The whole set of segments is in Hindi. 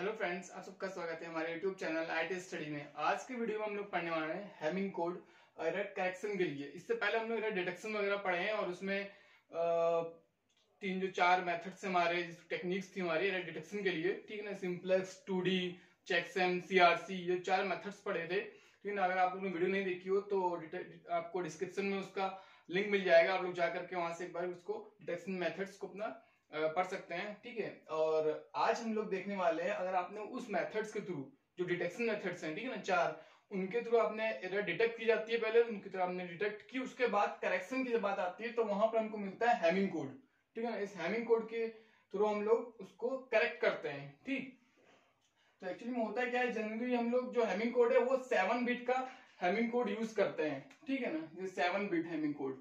हेलो फ्रेंड्स, आप सबका स्वागत है हमारे यूट्यूब चैनल आईटी स्टडी में। आज के वीडियो में हम लोग पढ़ने वाले हैं हैमिंग कोड एरर करेक्शन के लिए। इससे पहले हम लोग एरर डिटेक्शन वगैरह पढ़े हैं और उसमें चार मेथड्स हमारे टेक्निक्स थी हमारी एरर डिटेक्शन के लिए, ठीक है ना। सिंपलेक्स, 2D, चेकसम, CRC, ये चार मेथड्स पढ़े थे, ठीक है ना। अगर आप लोगों ने वीडियो नहीं देखी हो तो आपको डिस्क्रिप्शन में उसका लिंक मिल जाएगा, आप लोग जा करके वहां से एक बार उसको डिटेक्शन मेथड्स को अपना पढ़ सकते हैं, ठीक है। और आज हम लोग देखने वाले हैं, अगर आपने उस मेथड्स के थ्रू, जो डिटेक्शन मेथड्स हैं, ठीक है ना, चार, उनके थ्रू आपने एरर डिटेक्ट की जाती है, पहले उनकी तरह आपने डिटेक्ट की, उसके बाद करेक्शन की जब बात आती है तो वहां पर हमको मिलता है हैमिंग कोड, ठीक है ना। इस हैमिंग कोड के थ्रू हम लोग उसको करेक्ट करते हैं, ठीक। तो एक्चुअली में होता है क्या है, जनरली हम लोग जो हैमिंग कोड है वो 7 बिट का हैमिंग कोड यूज करते हैं, ठीक है ना। ये 7 बिट हैमिंग कोड,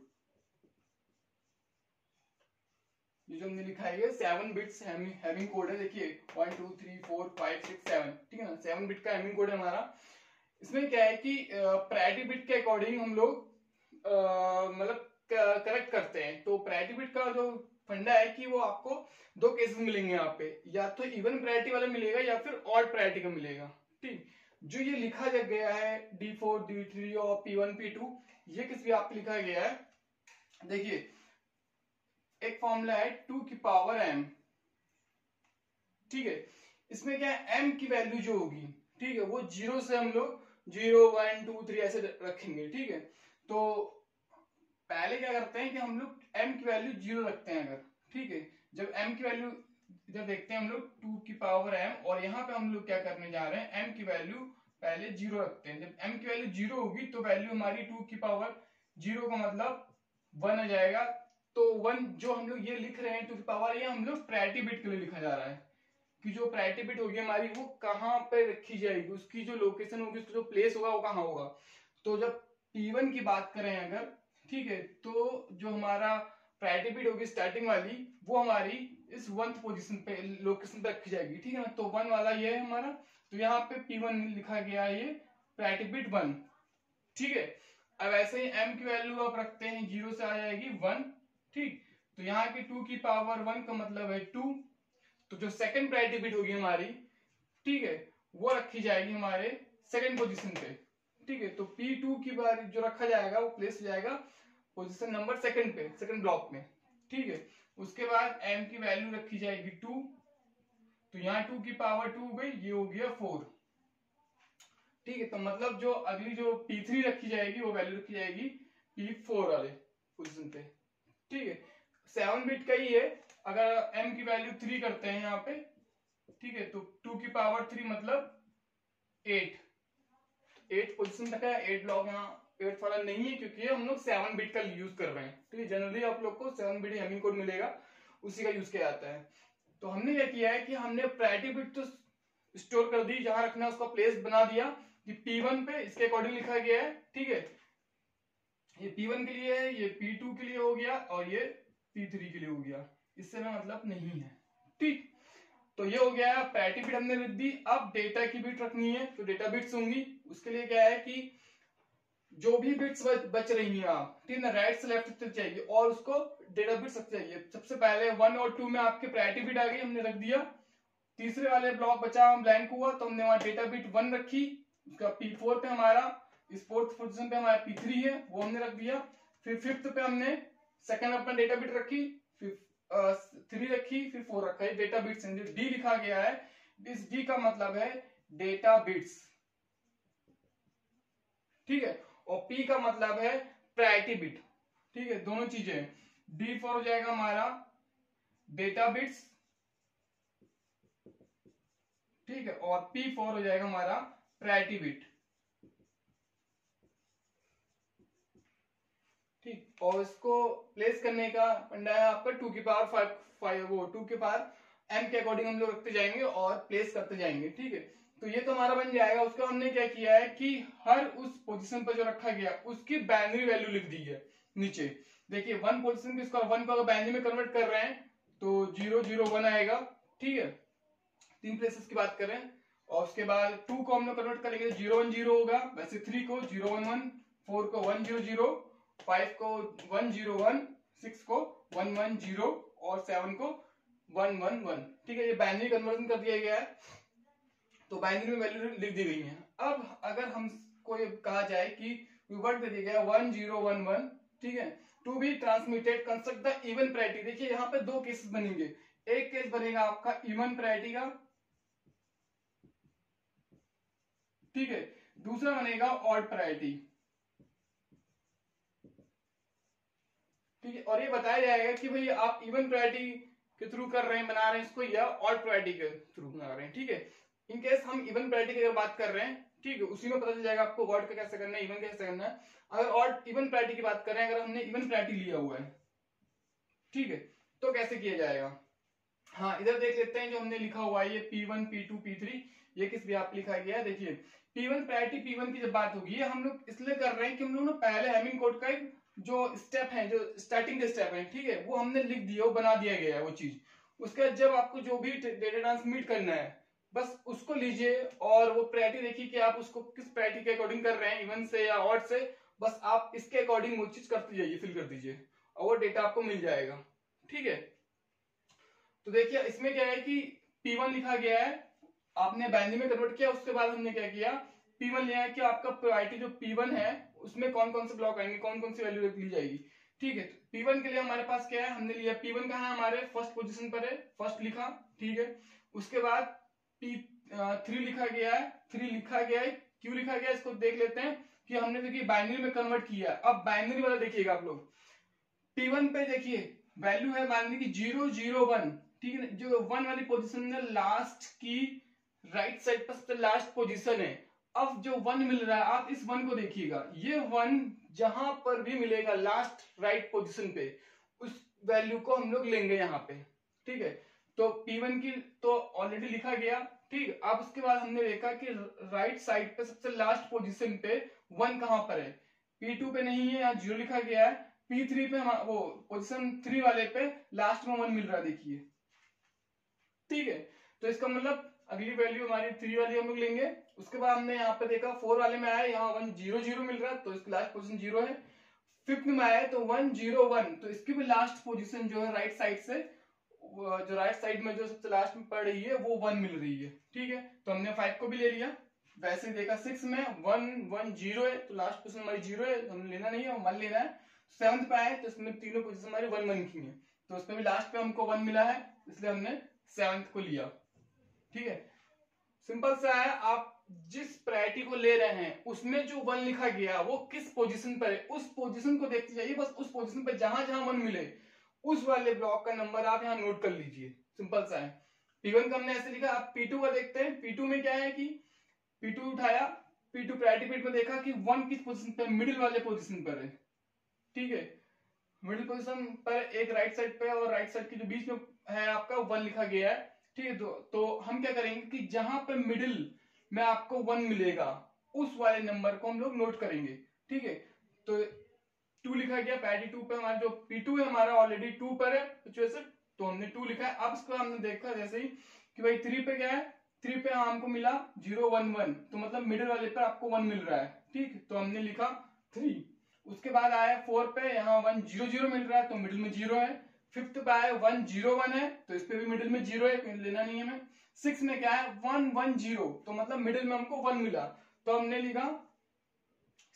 ये जो हमने लिखा है ये 7 बिट्स हैमिंग कोड है। देखिए 1 2 3 4 5 6 7, ठीक है ना। 7 बिट का हैमिंग कोड है हमारा। इसमें क्या है कि प्रायोरिटी बिट के अकॉर्डिंग हम लोग मतलब करेक्ट करते हैं। तो प्रायोरिटी बिट का जो फंडा है कि वो आपको दो केसेस मिलेंगे यहाँ पे, या तो इवन प्रायोरिटी वाला मिलेगा या फिर ऑड प्रायोरिटी का मिलेगा, ठीक। जो ये लिखा गया है D4 D3 और P1 P2, ये किस भी आपको लिखा गया है, देखिए एक फॉर्मूला है 2 की पावर m, ठीक है। इसमें क्या है, m की वैल्यू जो होगी, ठीक है, वो 0 से हम लोग 0 1 2 3 ऐसे रखेंगे, ठीक है। तो पहले क्या करते हैं कि हम लोग m की वैल्यू 0 रखते हैं अगर, ठीक है। जब m की वैल्यू इधर देखते हैं हम लोग 2 की पावर m, और यहाँ पे हम लोग क्या करने जा रहे हैं, m की वैल्यू पहले 0 रखते हैं। जब m की वैल्यू 0 होगी तो वैल्यू हमारी 2 की पावर 0 का मतलब 1 आ जाएगा। तो 1 जो हम लोग ये लिख रहे हैं 2 की पावर, ये हम लोग प्रायोरिटी बिट के लिए लिखा जा रहा है कि जो प्रायोरिटी बिट होगी हमारी वो कहाँ पे रखी जाएगी, उसकी जो लोकेशन होगी, उसका जो प्लेस होगा वो कहाँ होगा। तो जब P1 की बात करें अगर, ठीक है, तो जो हमारा प्रायोरिटी बिट होगी स्टार्टिंग वाली, वो हमारी इस 1th पोजीशन पे लोकेशन पे रखी जाएगी, ठीक है ना। तो 1 वाला ये है हमारा, तो यहाँ पे P1 लिखा गया है, ये प्रायोरिटी बिट 1, ठीक है। अब ऐसे ही m की वैल्यू आप रखते हैं 0 से आ जाएगी 1, ठीक। तो यहाँ की 2 की पावर 1 का मतलब है 2। तो जो सेकंड प्रायोरिटी बिट होगी हमारी, ठीक है, वो रखी जाएगी हमारे सेकंड पोजीशन पे, ठीक है। तो P2 की बार जो रखा जाएगा वो प्लेस हो जाएगा पोजीशन नंबर सेकंड पे, सेकंड ब्लॉक में, ठीक है। उसके बाद m की वैल्यू रखी जाएगी 2, तो यहाँ 2 की पावर 2 हो गई, ये हो गया 4, ठीक है। तो मतलब जो अगली जो P3 रखी जाएगी वो वैल्यू रखी जाएगी P4 वाले पोजीशन पे, ठीक है। 7 बिट का ही है। अगर m की वैल्यू 3 करते हैं यहाँ पे, ठीक है, तो 2 की पावर 3 मतलब 8 पोजीशन तक है। 8 ब्लॉक यहाँ 8 वाला नहीं है क्योंकि हम लोग 7 बिट का यूज कर रहे हैं, ठीक है। जनरली आप लोग को 7 बिट हैमिंग कोड मिलेगा, उसी का यूज किया जाता है। तो हमने क्या किया है कि हमने प्रायोरिटी बिट तो स्टोर कर दी, जहां रखना है उसका प्लेस बना दिया कि P1 पे इसके अकॉर्डिंग लिखा गया है, ठीक है। ये P1 के लिए है, ये P2 के लिए हो गया और ये P3 के लिए हो गया, इससे में मतलब नहीं है, ठीक। तो ये हो गया, प्रायोरिटी बिट हमने लिख दी। अब डेटा की बिट रखनी है, तो डेटा बिट्स होंगी। उसके लिए क्या है कि जो भी बिट्स बच रही हैं आप, ठीक है ना, राइट से लेफ्ट तक चाहिए और उसको डेटा बिट्स रख चाहिए। सबसे पहले 1 और 2 में आपके प्रायोरिटी बिट आ गई, हमने रख दिया। तीसरे वाले ब्लॉक बचा ब्लैंक हुआ, तो हमने वहां डेटा बिट 1 रखी। उसका P4 पे हमारा, इस 4th पोजीशन पे हमारा P3 है, वो हमने रख दिया। फिर 5th पे हमने सेकंड अपना डेटा बिट रखी, फिर 3 रखी, फिर 4 रखा है। डेटा बिट्स डी लिखा गया है, इस डी का मतलब है डेटा बिट्स, ठीक है। और P का मतलब है प्रायोरिटी बिट, ठीक है। दोनों चीजें D4 हो जाएगा हमारा डेटा बिट्स, ठीक है, और P4 हो जाएगा हमारा प्रायोरिटी बिट, ठीक। और इसको प्लेस करने का फंडा है आपका 2 की पावर 5 वो 2 के पावर m के अकॉर्डिंग हम लोग रखते जाएंगे और प्लेस करते जाएंगे, ठीक है। तो ये तो हमारा बन जाएगा। उसका हमने क्या किया है कि हर उस पोजीशन पर जो रखा गया उसकी बाइनरी वैल्यू लिख दी है नीचे। देखिए 1 पोजीशन की, इसका 1 को अगर बाइनरी में कन्वर्ट कर रहे हैं तो 0 0 1 आएगा, ठीक है। 3 प्लेसेस की बात करें, और उसके बाद 2 को हम लोग कन्वर्ट करेंगे 0 1 0 होगा, वैसे 3 को 0 1 1, 4 को 1 0 0, 5 को 1 0 1, 6 को 1 1 0 और 7 को 1 1 1, ठीक है। ये बाइनरी कन्वर्जन कर दिया गया है। तो बाइनरी में वैल्यू लिख दी गई है। अब अगर हमको ये कहा जाए कि वर्ड दे दिया गया 1011, ठीक है, to be transmitted construct the even priority. देखिए यहाँ पे दो केसेस बनेंगे, एक केस बनेगा आपका इवन प्रायोरिटी का, ठीक है, दूसरा बनेगा ऑड प्रायोरिटी, ठीक है। और ये बताया जाएगा कि भाई आप इवन प्रायोरिटी के थ्रू कर रहे हैं, बना रहे हैं इसको, या ऑड प्रायोरिटी के थ्रू बना रहे हैं, ठीक है। इन केस हम इवन प्रायोरिटी की अगर बात कर रहे हैं, ठीक है, उसी में पता चल जाएगा आपको ऑड का कैसे करना है, इवन कैसे करना है। अगर ऑड इवन प्रायोरिटी की बात कर रहे हैं, अगर हमने इवन प्रायोरिटी लिया हुआ है, ठीक है, तो कैसे किया जाएगा। हाँ, इधर देख लेते हैं जो हमने लिखा हुआ है, ये P1 P2 P3, ये किस भी आप लिखा गया है। देखिए P1 प्रायोरिटी P1 की जब बात होगी, ये हम लोग इसलिए कर रहे हैं कि हम लोग ना पहले हेमिंग कोड का एक जो स्टेप है, जो स्टार्टिंग के स्टेप है, ठीक है, वो हमने लिख दिया, वो बना दिया गया है वो चीज। उसके बाद जब आपको जो भी डेटा ट्रांसमिट करना है, बस उसको लीजिए और वो प्रायोरिटी देखिए कि आप उसको किस प्रायोरिटी के अकॉर्डिंग कर रहे हैं, इवन से या ऑड से, बस आप इसके अकॉर्डिंग वो चीज करते जाइए, फिल कर दीजिए और वो डेटा आपको मिल जाएगा, ठीक है। तो देखिए इसमें क्या है कि P1 लिखा गया है, आपने बाइनरी में कन्वर्ट किया, उसके बाद हमने क्या किया, P1 लिया है कि आपका प्रायोरिटी जो P1 है उसमें कौन कौन से ब्लॉक आएंगे, कौन कौन सी वैल्यू ली जाएगी, ठीक है। तो P1 के लिए हमारे पास क्या है, हमने लिया P1 कहाँ है, हमारे फर्स्ट पोजीशन पर है, फर्स्ट लिखा, ठीक है। उसके बाद P3 लिखा गया है, 3 लिखा गया है, क्यों लिखा गया है इसको देख लेते हैं कि हमने देखिए बाइनरी में कन्वर्ट किया। अब बाइनरी वाला देखिएगा आप लोग, P1 पे देखिए वैल्यू है मान ली कि 001, ठीक है, जो 1 वाली पोजीशन है लास्ट की राइट साइड पर सबसे लास्ट पोजीशन है। अब जो 1 मिल रहा है, आप इस 1 को देखिएगा, ये 1 जहां पर भी मिलेगा लास्ट राइट पोजीशन पे, उस वैल्यू को हम लोग लेंगे यहाँ पे, ठीक है। तो P1 की तो ऑलरेडी लिखा गया, ठीक। अब उसके बाद हमने देखा कि राइट साइड पे सबसे लास्ट पोजीशन पे 1 कहां पर है, P2 पे नहीं है, यहाँ 0 लिखा गया है, P3 पे वो पोजीशन 3 वाले पे लास्ट में 1 मिल रहा है, देखिए, ठीक है। तो इसका मतलब अगली वैल्यू हमारी 3 वाली हम लोग लेंगे। उसके बाद हमने यहाँ पे देखा 4 वाले में आया, यहाँ 100 मिल रहा है, तो इसकी लास्ट पोजीशन 0 है। 5th में आया तो 101, तो इसकी भी लास्ट पोजीशन जो है राइट साइड से, जो राइट साइड में जो सबसे लास्ट में पड़ रही है वो 1 मिल रही है, ठीक है। तो हमने 5 को भी ले लिया। वैसे ही देखा 6 में 110 है, तो लास्ट पोजीशन हमारी 0 है, तो हमें लेना नहीं है, 1 लेना है। 7th पे आए तो इसमें तीनों पोजीशन हमारी 1 की है, तो उसमें भी लास्ट पे हमको 1 मिला है, इसलिए हमने 7th को लिया, ठीक है। सिंपल सा है, आप जिस प्रायोरिटी को ले रहे हैं उसमें जो 1 लिखा गया वो किस पोजीशन पर है, उस पोजीशन को देखते जाइए, बस उस पोजीशन पर जहां जहां 1 मिले उस वाले ब्लॉक का नंबर आप यहाँ नोट कर लीजिए। सिंपल सा है। P1 का हमने ऐसे लिखा। आप P2 का देखते हैं। P2 में क्या है कि P2 उठाया, P2 प्रायोरिटी बिट में देखा कि 1 किस पोजीशन पर, मिडिल वाले पोजीशन पर है, ठीक है। मिडिल पोजीशन पर एक राइट साइड पे और राइट साइड के जो बीच में है आपका 1 लिखा गया है, ठीक है। तो हम क्या करेंगे कि जहां पे मिडिल में आपको 1 मिलेगा उस वाले नंबर को हम लोग नोट करेंगे, ठीक है। तो 2 लिखा गया, प्रायोरिटी 2 पे, हमारा जो P2 है हमारा ऑलरेडी 2 पर है सिचुएशन, तो हमने 2 लिखा है। अब इसको हमने देखा जैसे ही कि भाई 3 पे क्या है, 3 पे हमको मिला 011, तो मतलब मिडिल वाले पर आपको 1 मिल रहा है, ठीक, तो हमने लिखा 3। उसके बाद आया 4 पे, यहाँ 100 मिल रहा है, तो मिडिल में 0 है। 5th पे आया 101 है, तो इस पे भी मिडिल में 0 है, लेना नहीं है हमें। 6 में क्या है 110, तो मतलब मिडिल में हमको 1 मिला, तो हमने लिखा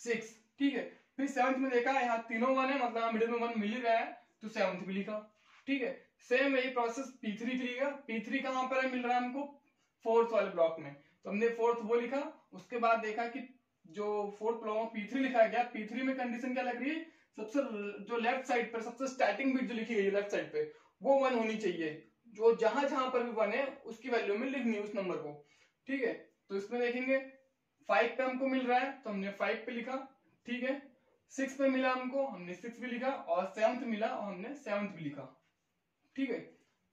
6, ठीक है। फिर 7th में देखा, यहाँ तीनों 1 है, मतलब मिडिल में 1 मिल ही रहा है, तो 7th भी लिखा, ठीक है। सेम यही प्रोसेस P3 के लिए। P3 कहां पर है, मिल रहा है हमको 4th वाले ब्लॉक में, तो हमने 4th वो लिखा। उसके बाद देखा कि जो 4th ब्लॉक में P3 लिखा गया, P3 में कंडीशन क्या लग रही है, सबसे जो लेफ्ट साइड पर सबसे स्टार्टिंग बिट जो लिखी गई है लेफ्ट साइड पे, वो 1 होनी चाहिए। जो जहां जहां पर भी 1 है उसकी वैल्यू में लिखनी है उस नंबर को, ठीक है। तो इसमें देखेंगे 5 पे हमको मिल रहा है, तो हमने 5 पे लिखा, ठीक है। 6 पे मिला हमको, हमने 6 भी लिखा, और 7th मिला और हमने 7th भी लिखा, ठीक है।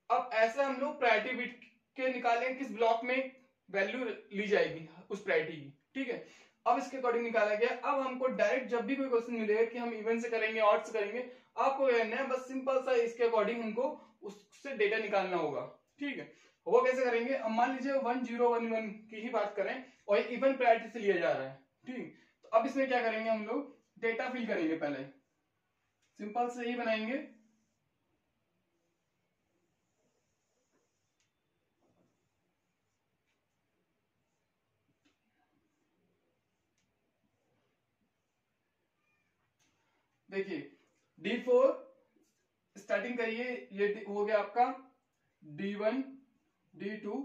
अब ऐसे हम लोग प्रायोरिटी बिट के निकालें किस ब्लॉक में वैल्यू ली जाएगी उस प्रायोरिटी की, ठीक है। अब इसके अकॉर्डिंग निकाला गया। अब हमको डायरेक्ट जब भी कोई क्वेश्चन मिलेगा कि हम इवन से करेंगे ऑड से करेंगे, आपको करना है बस सिंपल सा इसके अकॉर्डिंग हमको उससे डेटा निकालना होगा, ठीक है। वो कैसे करेंगे, अब मान लीजिए 1011 की ही बात करें और इवन प्रायोरिटी से लिया जा रहा है, ठीक। तो अब इसमें क्या करेंगे, हम लोग डेटा फिल करेंगे। पहले सिंपल से ही बनाएंगे, देखिए D4 स्टार्टिंग करिए, ये हो गया आपका D1 D2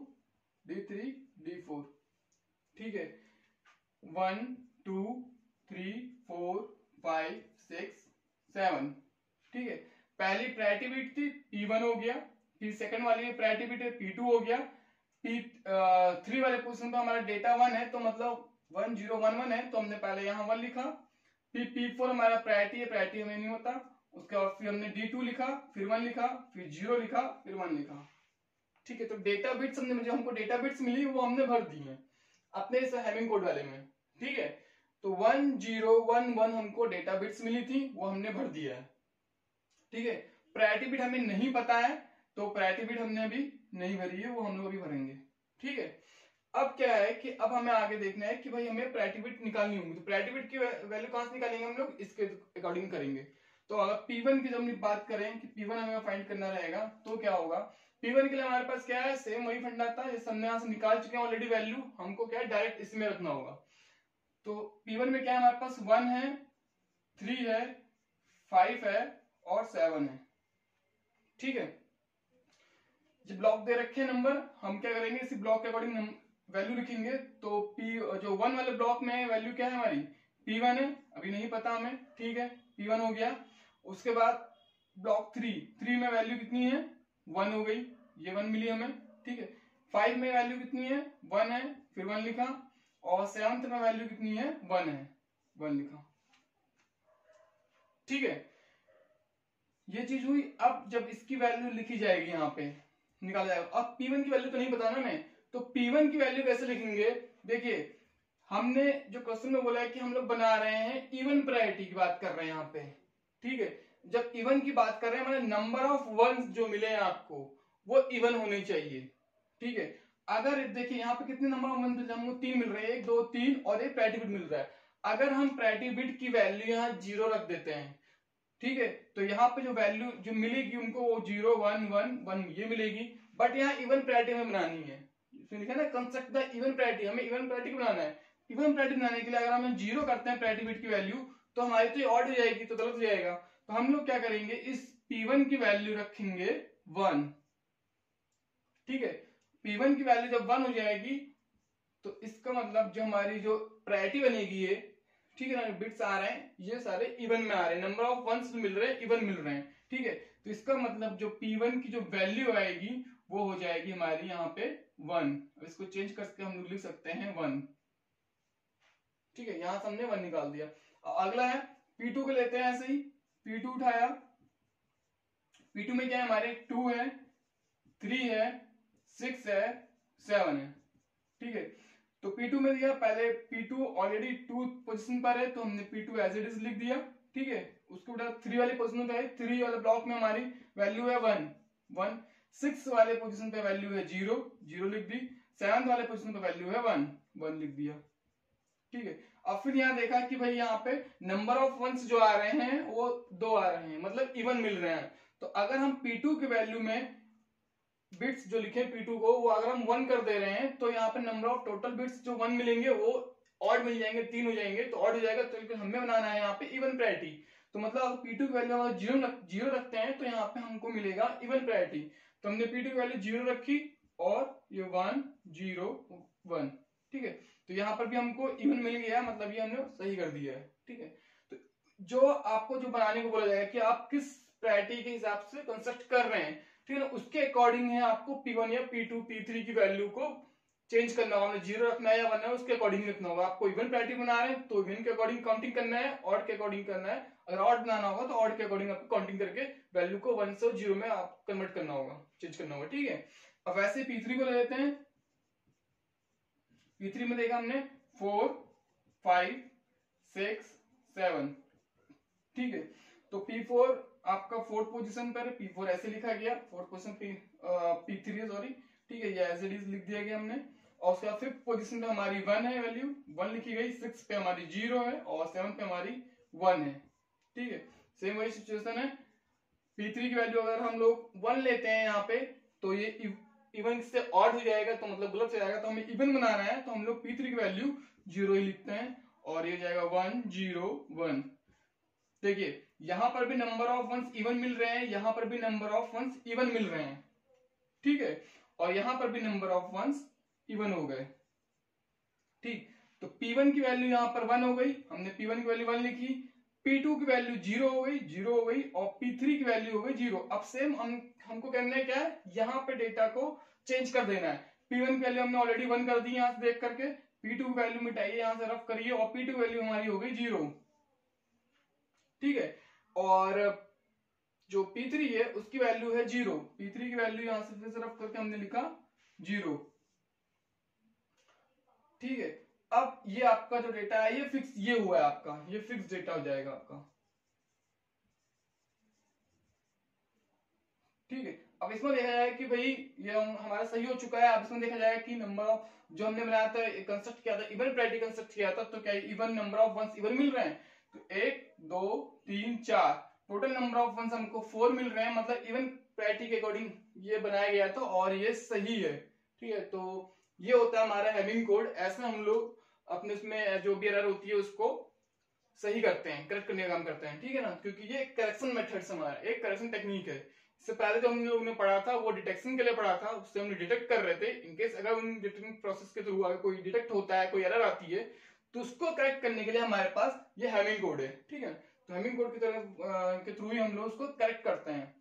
D3 D4, ठीक है। 1 2 3 4 5 6 7, ठीक है। पहली प्रायोरिटी बिट थी P1 हो गया, फिर सेकंड वाली प्रायोरिटी बिट है P2 हो गया, P3 वाले पोजीशन पे हमारा डेटा 1 है तो मतलब 1011 है तो हमने पहले यहाँ 1 लिखा। फिर P4 हमारा प्रायोरिटी है, प्रायोरिटी हमें नहीं होता। उसके बाद फिर हमने D2 लिखा, फिर 1 लिखा, फिर 0 लिखा, फिर 1 लिखा, ठीक है। तो डेटा बिट्स हमने, जो हमको डेटा बिट्स मिली वो हमने भर दी है अपने इस हैमिंग कोड वाले में, ठीक है। तो 1011 हमको डेटा बिट्स मिली थी, वो हमने भर दिया है, ठीक है। प्रायोरिटी बिट हमें नहीं पता है तो प्रायोरिटी बिट हमने अभी नहीं भरी है, वो हम लोग अभी भरेंगे, ठीक है। अब क्या है कि अब हमें आगे देखना है कि भाई हमें प्रायोरिटी बिट निकालनी होगी। तो प्रायोरिटी बिट की वैल्यू कहां से निकालेंगे हम लोग, इसके अकॉर्डिंग करेंगे। तो अगर P1 की जब हम बात करें कि P1 हमें फाइंड करना रहेगा तो क्या होगा, P1 के लिए हमारे पास क्या है, सेम वही फंडा था, जैसे हमने यहाँ से निकाल चुके हैं ऑलरेडी वैल्यू, हमको क्या है डायरेक्ट इसमें रखना होगा। तो P1 में क्या है हमारे पास 1 है, 3 है, 5 है और 7 है, ठीक है। जो ब्लॉक दे रखे हैं नंबर, हम क्या करेंगे इसी ब्लॉक के अकॉर्डिंग वैल्यू लिखेंगे। तो जो 1 वाले ब्लॉक में वैल्यू क्या है हमारी, P1 है, अभी नहीं पता हमें, ठीक है, P1 हो गया। उसके बाद ब्लॉक 3 में वैल्यू कितनी है, 1 हो गई, ये 1 मिली हमें, ठीक है। 5 में वैल्यू कितनी है, 1 है, फिर 1 लिखा। और 7th में वैल्यू कितनी है, 1 है, 1 लिखा, ठीक है। ये चीज हुई। अब जब इसकी वैल्यू लिखी जाएगी यहाँ पे निकाला जाएगा। अब P1 की वैल्यू तो नहीं पता ना मैं, तो P1 की वैल्यू कैसे लिखेंगे, देखिए हमने जो क्वेश्चन में बोला है कि हम लोग बना रहे हैं इवन प्रायोरिटी की बात कर रहे हैं यहाँ पे, ठीक है। जब इवन की बात कर रहे हैं मतलब नंबर ऑफ वंस जो मिले हैं आपको वो इवन होने चाहिए, ठीक है। अगर देखिए यहाँ पे कितने नंबर ऑफ वंस मिल रहे हैं, हमको 3 मिल रहे हैं, 1 2 3 और एक प्रायोरिटी बिट मिल रहा है। अगर हम प्रायोरिटी बिट की वैल्यू यहाँ 0 रख देते हैं, ठीक है, तो यहाँ पे जो वैल्यू जो मिलेगी उनको वो 0 1 1 1 ये मिलेगी। बट यहाँ इवन प्रायोरिटी हमें बनानी है, इसमें लिखा है ना कंस्ट्रक्ट द इवन प्रायोरिटी, हमें इवन प्रायोरिटी बनाना है। इवन प्रायोरिटी बनाने के लिए अगर हम 0 करते हैं प्रायोरिटी बिट की वैल्यू तो हमारी तो ऑड हो जाएगी, तो गलत हो जाएगा। तो हम लोग क्या करेंगे, इस P1 की वैल्यू रखेंगे 1, ठीक है। P1 की वैल्यू जब 1 हो जाएगी तो इसका मतलब जो हमारी जो प्रायोरिटी बनेगी है, ठीक है ना, बिट्स आ रहे हैं ये सारे इवन में आ रहे हैं, नंबर ऑफ वंस मिल रहे हैं, इवन मिल रहे हैं, ठीक है। तो इसका मतलब जो P1 की जो वैल्यू आएगी वो हो जाएगी हमारी यहाँ पे 1। इसको चेंज करके हम लोग लिख सकते हैं 1, ठीक है। यहां से हमने 1 निकाल दिया। अगला है P2 को लेते हैं ऐसे ही, P2 उठाया, P2 में क्या है हमारे 2 है, 3 है, 6 है, 7 है, ठीक है। तो P2 में दिया, पहले P2 ऑलरेडी 2 पोजीशन पर है तो हमने P2 एज इट इज लिख दिया, ठीक है। उसके बाद 3 वाले पोजीशन पे है, 3 वाले ब्लॉक में हमारी वैल्यू है 1 1, 6 वाले पोजीशन पे वैल्यू है 0 0 लिख दी, 7 वाले पोजीशन पे वैल्यू है 1 1 लिख दिया, ठीक है। अब फिर यहाँ देखा कि भाई यहाँ पे नंबर ऑफ वंस जो आ रहे हैं वो 2 आ रहे हैं, मतलब इवन मिल रहे हैं। तो अगर हम P2 की वैल्यू में बिट्स जो लिखे P2 को वो अगर हम 1 कर दे रहे हैं तो यहाँ पे नंबर ऑफ टोटल बिट्स जो 1 मिलेंगे वो ऑड मिल जाएंगे, 3 हो जाएंगे, तो ऑड हो जाएगा। तो हमें बनाना है यहाँ पे इवन प्रायोरिटी। तो मतलब अगर P2 की वैल्यू अगर 0 रखते हैं तो यहाँ पे हमको मिलेगा इवन प्रायोरिटी। तो हमने P2 की वैल्यू 0 रखी और ये 1 0 1, ठीक है। तो यहाँ पर भी हमको इवन मिल गया, मतलब ये हमने सही कर दिया है, ठीक है। तो जो आपको जो बनाने को बोला जाएगा कि आप किस प्रायोरिटी के हिसाब से कंस्ट्रक्ट कर रहे हैं, ठीक है ना, उसके अकॉर्डिंग है आपको P1 या P2 P3 की वैल्यू को चेंज करना होगा। 0 रखना है या 1 है उसके अकॉर्डिंग रखना होगा। आपको इवन प्रायोरिटी बना रहे हैं तो इवन के अकॉर्डिंग काउंटिंग करना है, ऑड के अकॉर्डिंग करना है। अगर ऑड बनाना होगा तो ऑड के अकॉर्डिंग आपको काउंटिंग करके वैल्यू को 1 से 0 में आप कन्वर्ट करना होगा, चेंज करना होगा, ठीक है। अब वैसे P3 को ले लेते हैं। P3 में देखा हमने 4 5 6 7, ठीक है। तो P4 आपका 4th पोजीशन पर, P4 ऐसे लिखा गया, 4th पोजीशन P3 है, सॉरी, ठीक है, ये एज इट इज लिख दिया गया हमने। और उसके बाद 5th पोजीशन पे हमारी 1 है, वैल्यू 1 लिखी गई, 6 पे हमारी 0 है और 7 पे हमारी 1 है, ठीक है। सेम वही सिचुएशन है। P3 की वैल्यू अगर हम लोग 1 लेते हैं यहाँ पे तो ये इवन से ऑड हो जाएगा, तो मतलब गलत हो जाएगा। तो हमें इवन बनाना है तो हम लोग P3 की वैल्यू 0 ही लिखते हैं और ये जाएगा 1 0 1। देखिए यहाँ पर भी नंबर ऑफ वंस इवन मिल रहे हैं, यहाँ पर भी नंबर ऑफ वंस इवन मिल रहे हैं, ठीक है, और यहाँ पर भी नंबर ऑफ वंस इवन हो गए, ठीक। तो P1 की वैल्यू यहाँ पर 1 हो गई, हमने P1 की वैल्यू 1 लिखी, P2 की वैल्यू 0 हो गई, 0 हो गई, और P3 की वैल्यू हो गई 0। अब सेम हमको करना है क्या है, यहाँ पे डेटा को चेंज कर देना है। P1 की वैल्यू हमने ऑलरेडी 1 कर दी यहाँ से देख करके, P2 की वैल्यू मिटाइए यहाँ से रफ करिए, और P2 की वैल्यू हमारी हो गई 0, ठीक है। और जो P3 है उसकी वैल्यू है 0, P3 की वैल्यू यहाँ से फिर से रफ करके हमने लिखा 0, ठीक है। अब ये आपका जो डेटा है ये फिक्स, ये हुआ है आपका, ये फिक्स डेटा हो जाएगा आपका, ठीक है। अब इसमें देखा जाए कि भाई ये हमारा सही हो चुका है। अब इसमें देखा जाएगा कि नंबर ऑफ जो हमने बनाया था, कंस्ट्रक्ट किया था, इवन पैरिटी कंस्ट्रक्ट किया था, तो क्या even number of ones even मिल रहे हैं, तो 1 2 3 4 टोटल नंबर ऑफ वंस हमको 4 मिल रहे हैं, मतलब इवन पैरिटी के अकॉर्डिंग ये बनाया गया था और ये सही है, ठीक है। तो ये होता है हमारा हैमिंग कोड। ऐसे हम लोग अपने उसमें जो भी एरर होती है उसको सही करते हैं, करेक्ट करने का काम करते हैं, ठीक है ना, क्योंकि ये करेक्शन मेथड्स हमारा एक करेक्शन टेक्निक है। इससे पहले जो हम लोगों ने पढ़ा था वो डिटेक्शन के लिए पढ़ा था, उससे हम डिटेक्ट कर रहे थे। इनकेस अगर उन डिटेक्टिंग प्रोसेस के थ्रू अगर कोई डिटेक्ट होता है, कोई एरर आती है, तो उसको करेक्ट करने के लिए हमारे पास ये हैमिंग कोड है, ठीक है। तो हैमिंग कोड की तरफ के थ्रू ही हम लोग उसको करेक्ट करते हैं।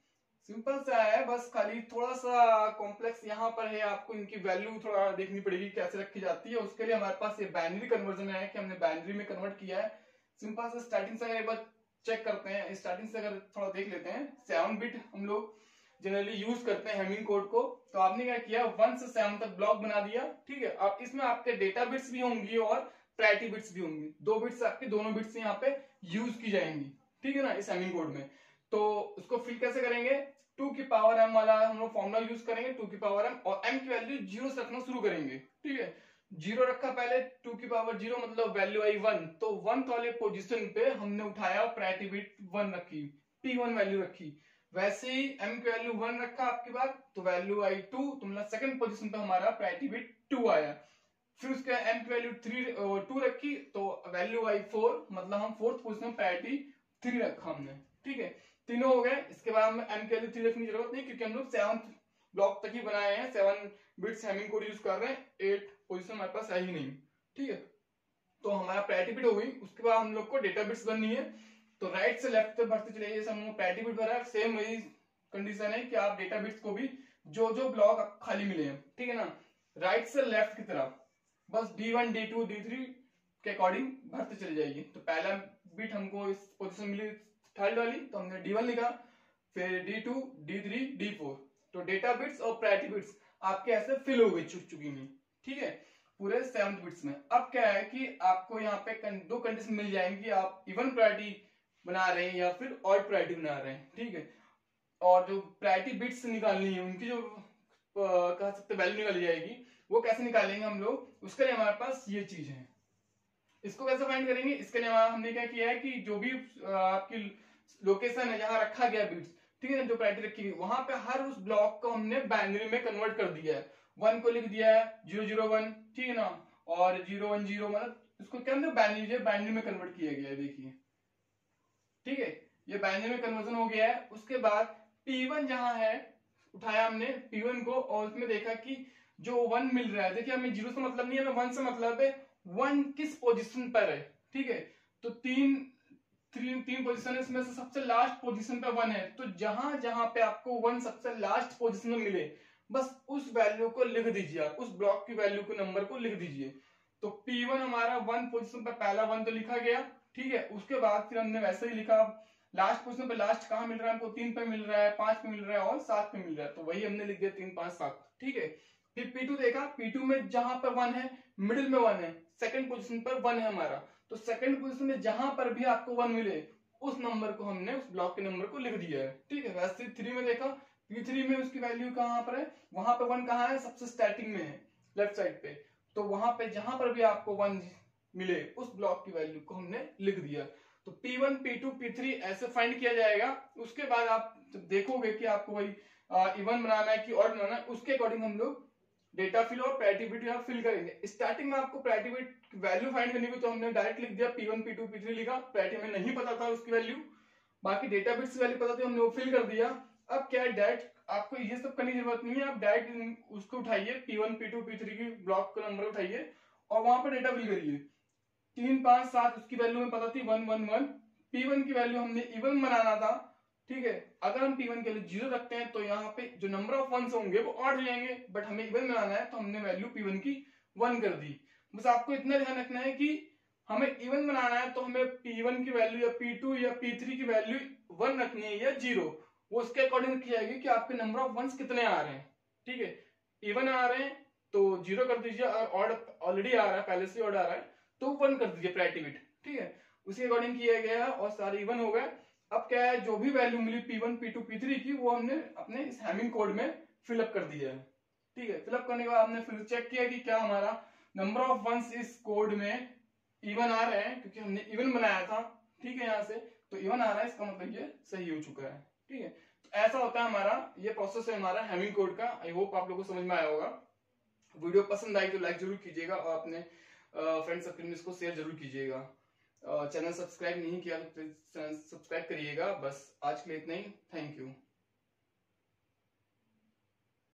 सिंपल सा है, बस खाली थोड़ा सा कॉम्प्लेक्स यहाँ पर है, आपको इनकी वैल्यू थोड़ा देखनी पड़ेगी कैसे रखी जाती है। उसके लिए हमारे पास ये बाइनरी कन्वर्जन है कि हमने बाइनरी में कन्वर्ट किया है। सिंपल से स्टार्टिंग से एक बार चेक करते हैं, स्टार्टिंग से अगर थोड़ा देख लेते हैं। 7 बिट हम लोग जनरली यूज करते हैं हैमिंग कोड को। तो आपने क्या किया, 1 से 7 तक ब्लॉक बना दिया, ठीक है। अब इसमें आपके डेटा बिट्स भी होंगी और प्रायोरिटी बिट्स भी होंगी, 2 बिट्स आपके दोनों बिट्स यहाँ पे यूज की जाएंगी, ठीक है ना, इस हैमिंग कोड में। तो उसको फिल कैसे करेंगे, 2 की पावर m वाला हम लोग फॉर्मूला यूज करेंगे, 2 की पावर m, और m की वैल्यू 0 से रखना शुरू करेंगे, ठीक है। 0 रखा पहले, 2 की पावर 0 मतलब वैल्यू आई 1, तो 1 वाले पोजीशन पे हमने उठाया, प्रायोरिटी बिट 1 रखी, P1 वैल्यू रखी। वैसे ही m की वैल्यू 1 रखा आपके पास, तो वैल्यू आई 2, तो मतलब सेकंड पोजीशन पे हमारा प्रायोरिटी बिट 2 आया। फिर उसके m की वैल्यू 2 रखी, तो वैल्यू आई 4, मतलब हम फोर्थ पोजीशन में प्रायोरिटी 3 रखा हमने, ठीक है। तीनों हो गए। इसके बाद में m की वैल्यू 3 रखने की जरूरत नहीं, क्योंकि हम लोग 7th ब्लॉक तक ही बनाए हैं, 7 बिट्स हैमिंग कोड यूज कर रहे हैं, 8 पोजीशन हमारे पास है ही नहीं, ठीक है। तो हमारा प्रायोरिटी बिट हो गई। उसके बाद हम लोग को डेटा बिट्स बननी है, तो राइट से लेफ्ट तक बढ़ते चले, जैसे हम प्रायोरिटी बिट भरा, सेम वही कंडीशन है कि आप डेटा बिट्स को भी जो जो ब्लॉक खाली मिले हैं, ठीक है ना, राइट से लेफ्ट की तरफ बस D1 D2 D3 के अकॉर्डिंग भरते चले जाइए। तो पहला बिट हमको इस पोजीशन मिली थर्ड वाली, तो हमने D1 लिखा, फिर D2 D3 D4। तो डेटा बिट्स और प्रायोरिटी बिट्स आपके ऐसे फिल हो गई चुकी नहीं, ठीक है, पूरे 7 बिट्स में। अब क्या है कि आपको यहाँ पे दो कंडीशन मिल जाएंगी, आप इवन प्रायोरिटी बना रहे हैं या फिर ऑड प्रायोरिटी बना रहे हैं, ठीक है। और जो प्रायोरिटी बिट्स निकालनी है, उनकी जो कह सकते वैल्यू निकाली जाएगी, वो कैसे निकालेंगे हम लोग, उसके लिए हमारे पास ये चीज है। इसको कैसे फाइंड करेंगे, इसके लिए हमने क्या किया है कि जो भी आपकी लोकेशन है जहां रखा गया बिट्स, ठीक है ना, जो प्रायोरिटी रखी गई, वहां पे हर उस ब्लॉक को हमने बाइनरी में कन्वर्ट कर दिया है। 1 को लिख दिया है 001, ठीक है ना, और 010, मतलब इसको क्या हमने बाइनरी में कन्वर्ट किया गया है, देखिए, ठीक है, ये बाइनरी में कन्वर्जन हो गया है। उसके बाद P1 जहां है, उठाया हमने P1 को, और उसमें देखा कि जो 1 मिल रहा है, देखिए हमें 0 से मतलब नहीं है, हमें 1 से मतलब है 1 किस पोजीशन पर है, ठीक है। तो तीन पोजीशन है, इसमें से सबसे लास्ट पोजीशन पे 1 है, तो जहां जहां पे आपको 1 सबसे लास्ट पोजीशन में मिले, बस उस वैल्यू को लिख दीजिए, आप उस ब्लॉक की वैल्यू को नंबर को लिख दीजिए। तो P1 हमारा 1 पोजीशन पे पहला 1 तो लिखा गया, ठीक है। उसके बाद फिर हमने वैसे ही लिखा, लास्ट पोजीशन पे लास्ट कहां मिल रहा है हमको, 3 पे मिल रहा है, 5 पे मिल रहा है और 7 पे मिल रहा है, तो वही हमने लिख दिया 3 5 7, ठीक है। फिर P2 देखा, P2 में जहां पर 1 है, मिडिल में 1 है, सेकंड पोजीशन पर 1 है हमारा, तो सेकंड पोजीशन में जहां पर भी आपको 1 मिले, उस नंबर को हमने उस ब्लॉक के नंबर को लिख दिया है, ठीक है। वैसे 3 में देखा, P3 में उसकी वैल्यू कहां पर है, वहां पे 1 कहां है, सबसे स्टार्टिंग में है, लेफ्ट साइड पे, तो वहां पे जहां पर भी आपको 1 मिले, उस ब्लॉक की वैल्यू को हमने लिख दिया। तो P1 P2 P3 ऐसे फाइंड किया जाएगा। उसके बाद आप जब देखोगे कि आपको वही इवन बनाना है कि ऑड बनाना है, उसके अकॉर्डिंग हम लोग डेटा फिल और प्रायोरिटी बिट यहाँ फिल करेंगे। स्टार्टिंग में आपको प्रायोरिटी बिट वैल्यू फाइंड करनी थी, तो हमने डायरेक्ट लिख दिया P1 P2 P3 लिखा, प्रायोरिटी हमें नहीं पता था उसकी वैल्यू, बाकी डेटा बिट्स की वैल्यू पता थी, हमने वो फिल कर दिया। अब क्या है, डायरेक्ट आपको ये सब करने की जरूरत नहीं है, आप डायरेक्ट उसको उठाइए, P1 P2 P3 की ब्लॉक का नंबर उठाइए और वहां पर डेटा फिल करिए। 3 5 7 उसकी वैल्यू हमें पता थी 1 1 1। P1 की वैल्यू हमने इवन बनाना था, ठीक है। अगर हम P1 के लिए 0 रखते हैं तो यहाँ पे जो नंबर ऑफ वंस होंगे वो ऑड हो जाएंगे, बट हमें इवन बनाना है तो हमने वैल्यू P1 की 1 कर दी। बस आपको इतना ध्यान रखना है कि हमें इवन बनाना है तो हमें P1 की वैल्यू या P2 या P3 की वैल्यू 1 रखनी है या 0, वो उसके अकॉर्डिंग रखी जाएगी कि आपके नंबर ऑफ वंस कितने आ रहे हैं, ठीक है। इवन आ रहे हैं तो 0 कर दीजिए, और ऑड ऑलरेडी आ रहा है, पहले से ऑड आ रहा है तो 1 कर दीजिए प्रायोरिटी बिट, ठीक है। उसी अकॉर्डिंग किया गया है और सारे इवन हो गए। अब क्या है, जो भी वैल्यू मिली P1 P2 P3 की वो हमने अपने इस हैमिंग कोड में फिलअप कर दिया है, ठीक है। फिलअप करने के बाद हमने फिर चेक किया कि क्या हमारा नंबर ऑफ वंस इस कोड में इवन आ रहे हैं, क्योंकि हमने इवन बनाया था, ठीक है। यहाँ से तो इवन आ रहा है, इसका मतलब ये सही हो चुका है, ठीक है। तो ऐसा होता है हमारा ये प्रोसेस है हमारा हैमिंग कोड का। आई होप आप लोगों को समझ में आया होगा। वीडियो पसंद आई तो लाइक जरूर कीजिएगा और अपने फ्रेंड सर्कल में इसको शेयर जरूर कीजिएगा। चैनल सब्सक्राइब नहीं किया तो प्लीज चैनल सब्सक्राइब करिएगा। बस आज के लिए इतना ही, थैंक यू।